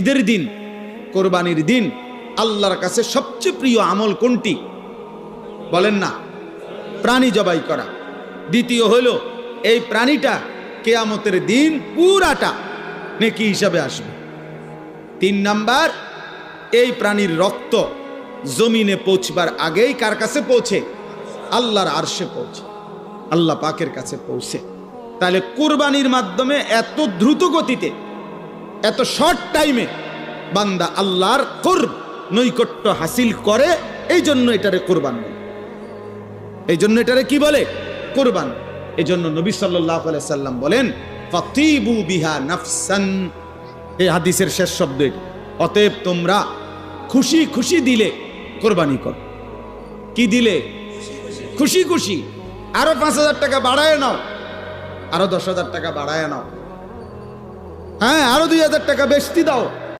ঈদের দিন, কোরবানির দিন আল্লাহর কাছে সবচেয়ে প্রিয় আমল কোনটি বলেন না? প্রাণী জবাই করা। দ্বিতীয় হলো এই প্রাণীটা কিয়ামতের দিন পুরাটা নেকি হিসাবে আসবে। 3 নাম্বার, এই প্রাণীর রক্ত জমিনে পৌঁছবার আগেই কার কাছে পৌঁছে? আল্লাহর আরশে পৌঁছে, আল্লাহ পাকের কাছে পৌঁছে। তাহলে কুরবানির মাধ্যমে এত দ্রুত গতিতে, এত শর্ট টাইমে বান্দা আল্লাহর কুরব, নৈকট্য হাসিল করে। এই জন্য এটারে কুরবান বলে, এই জন্য এটারে কি বলে? কুরবান। এই জন্য নবী সাল্লাল্লাহু আলাইহি সাল্লাম বলেন ফাতিবু বিহা নাফসান। এই হাদিসের শেষ শব্দ এটা। অতএব তোমরা খুশি খুশি দিলে কোরবানি করো। কি দিলে? খুশি খুশি। আরো 5,000 টাকা বাড়ায় নাও, আরো 10,000 টাকা বাড়ায় নাও, হ্যাঁ আরো 2,000 টাকা বেশি দাও।